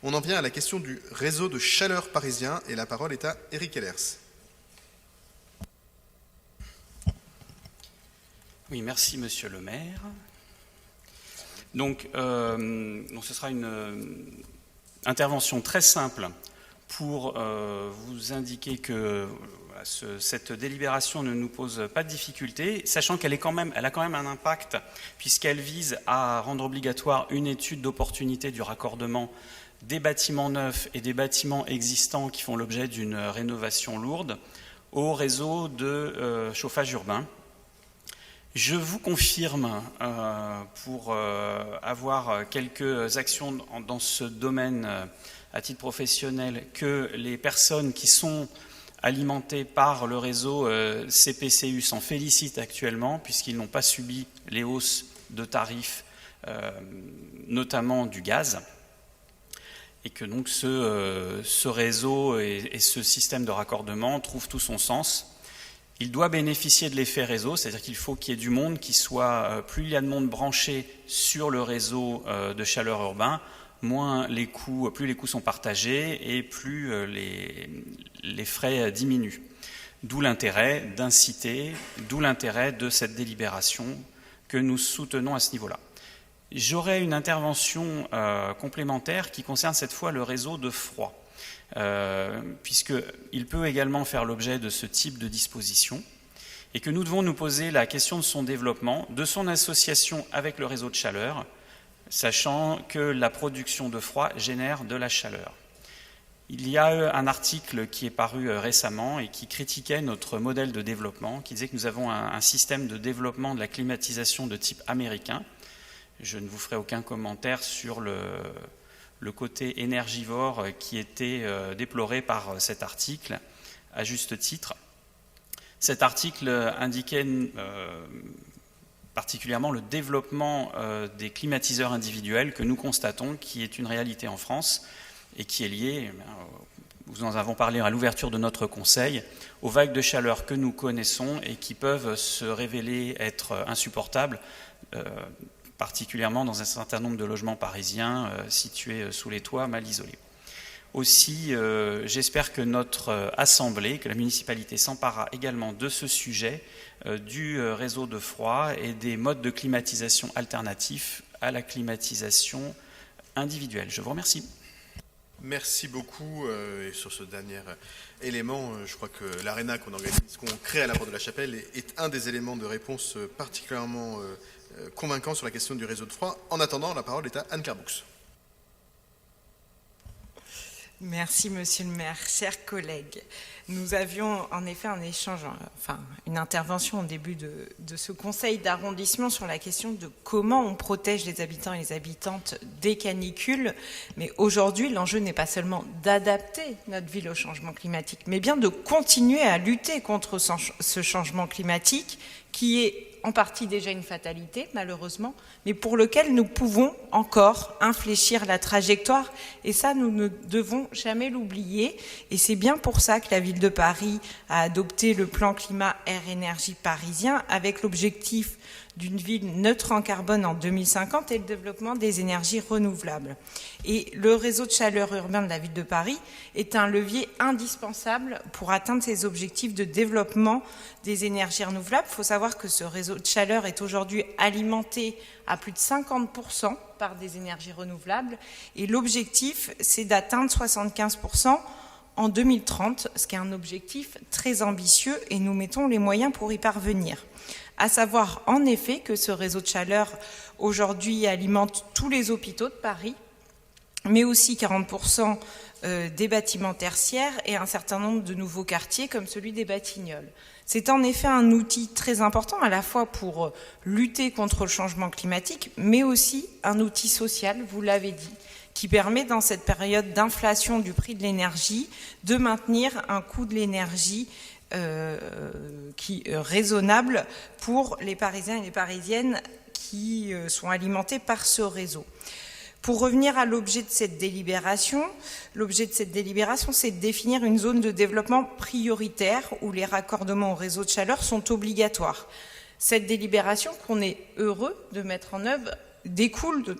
On en vient à la question du réseau de chaleur parisien et la parole est à Éric Ellers. Oui, merci Monsieur le maire. Donc ce sera une intervention très simple pour vous indiquer que cette délibération ne nous pose pas de difficulté, sachant qu'elle a quand même un impact, puisqu'elle vise à rendre obligatoire une étude d'opportunité du raccordement des bâtiments neufs et des bâtiments existants qui font l'objet d'une rénovation lourde au réseau de chauffage urbain. Je vous confirme, pour avoir quelques actions dans ce domaine à titre professionnel, que les personnes qui sont alimentées par le réseau CPCU s'en félicitent actuellement, puisqu'ils n'ont pas subi les hausses de tarifs, notamment du gaz, et que donc ce réseau et ce système de raccordement trouvent tout son sens. Il doit bénéficier de l'effet réseau, c'est-à-dire qu'il faut qu'il y ait du monde qui soit, plus il y a de monde branché sur le réseau de chaleur urbain, plus les coûts sont partagés et plus les frais diminuent. D'où l'intérêt d'inciter, d'où l'intérêt de cette délibération que nous soutenons à ce niveau-là. J'aurai une intervention complémentaire qui concerne cette fois le réseau de froid. Puisqu'il peut également faire l'objet de ce type de disposition et que nous devons nous poser la question de son développement, de son association avec le réseau de chaleur, sachant que la production de froid génère de la chaleur. Il y a un article qui est paru récemment et qui critiquait notre modèle de développement, qui disait que nous avons un système de développement de la climatisation de type américain. Je ne vous ferai aucun commentaire sur le côté énergivore qui était déploré par cet article, à juste titre. Cet article indiquait particulièrement le développement des climatiseurs individuels que nous constatons, qui est une réalité en France et qui est liée, nous en avons parlé à l'ouverture de notre conseil, aux vagues de chaleur que nous connaissons et qui peuvent se révéler être insupportables, particulièrement dans un certain nombre de logements parisiens situés sous les toits, mal isolés. Aussi, j'espère que notre assemblée, que la municipalité s'emparera également de ce sujet du réseau de froid et des modes de climatisation alternatifs à la climatisation individuelle. Je vous remercie. Merci beaucoup. Et sur ce dernier élément, je crois que l'ARENA qu'on crée à la porte de la Chapelle est un des éléments de réponse particulièrement convaincant sur la question du réseau de froid. En attendant, la parole est à Anne-Claire Boux. Merci Monsieur le maire, chers collègues. Nous avions en effet un échange, une intervention au début de ce conseil d'arrondissement sur la question de comment on protège les habitants et les habitantes des canicules. Mais aujourd'hui, l'enjeu n'est pas seulement d'adapter notre ville au changement climatique, mais bien de continuer à lutter contre ce changement climatique qui est en partie déjà une fatalité, malheureusement, mais pour lequel nous pouvons encore infléchir la trajectoire. Et ça, nous ne devons jamais l'oublier. Et c'est bien pour ça que la ville de Paris a adopté le plan climat-air-énergie parisien avec l'objectif d'une ville neutre en carbone en 2050 et le développement des énergies renouvelables. Et le réseau de chaleur urbain de la ville de Paris est un levier indispensable pour atteindre ces objectifs de développement des énergies renouvelables. Il faut savoir que ce réseau de chaleur est aujourd'hui alimenté à plus de 50% par des énergies renouvelables et l'objectif, c'est d'atteindre 75% en 2030, ce qui est un objectif très ambitieux et nous mettons les moyens pour y parvenir. À savoir en effet que ce réseau de chaleur aujourd'hui alimente tous les hôpitaux de Paris, mais aussi 40% des bâtiments tertiaires et un certain nombre de nouveaux quartiers comme celui des Batignolles. C'est en effet un outil très important à la fois pour lutter contre le changement climatique, mais aussi un outil social, vous l'avez dit, qui permet dans cette période d'inflation du prix de l'énergie de maintenir un coût de l'énergie qui est raisonnable pour les Parisiens et les Parisiennes qui sont alimentés par ce réseau. Pour revenir à l'objet de cette délibération, c'est de définir une zone de développement prioritaire où les raccordements au réseau de chaleur sont obligatoires. Cette délibération qu'on est heureux de mettre en œuvre découle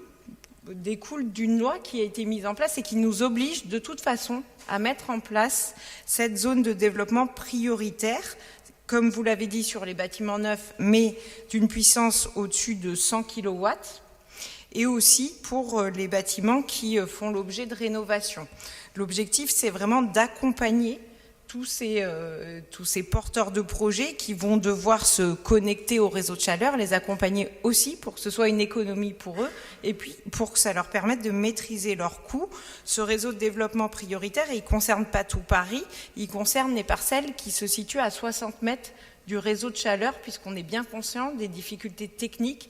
découle d'une loi qui a été mise en place et qui nous oblige de toute façon à mettre en place cette zone de développement prioritaire, comme vous l'avez dit, sur les bâtiments neufs, mais d'une puissance au-dessus de 100 kW, et aussi pour les bâtiments qui font l'objet de rénovation. L'objectif, c'est vraiment d'accompagner tous ces porteurs de projets qui vont devoir se connecter au réseau de chaleur, les accompagner aussi pour que ce soit une économie pour eux et puis pour que ça leur permette de maîtriser leurs coûts. Ce réseau de développement prioritaire, il ne concerne pas tout Paris, il concerne les parcelles qui se situent à 60 mètres du réseau de chaleur, puisqu'on est bien conscient des difficultés techniques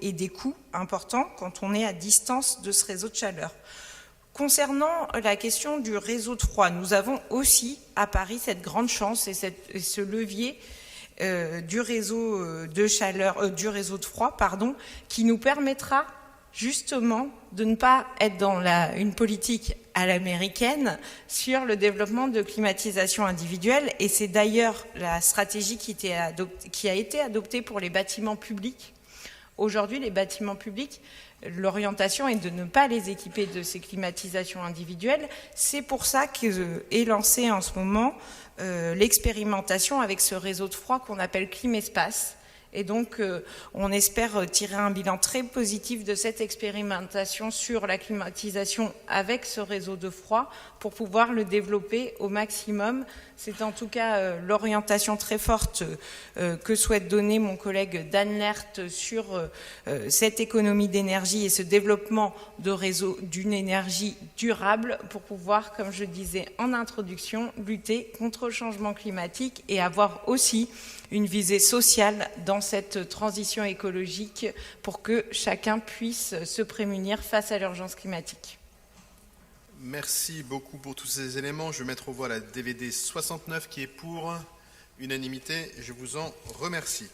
et des coûts importants quand on est à distance de ce réseau de chaleur. Concernant la question du réseau de froid, nous avons aussi à Paris cette grande chance et ce levier du réseau de chaleur, du réseau de froid, qui nous permettra justement de ne pas être dans une politique à l'américaine sur le développement de climatisation individuelle. Et c'est d'ailleurs la stratégie qui a été adoptée pour les bâtiments publics. Aujourd'hui, les bâtiments publics, l'orientation est de ne pas les équiper de ces climatisations individuelles. C'est pour ça qu'est lancée en ce moment l'expérimentation avec ce réseau de froid qu'on appelle Climespace. Et donc, on espère tirer un bilan très positif de cette expérimentation sur la climatisation avec ce réseau de froid pour pouvoir le développer au maximum. C'est en tout cas l'orientation très forte que souhaite donner mon collègue Dan Lert sur cette économie d'énergie et ce développement de réseau d'une énergie durable pour pouvoir, comme je disais en introduction, lutter contre le changement climatique et avoir aussi une visée sociale dans cette transition écologique pour que chacun puisse se prémunir face à l'urgence climatique. Merci beaucoup pour tous ces éléments. Je vais mettre aux voix la DVD 69 qui est pour unanimité. Je vous en remercie.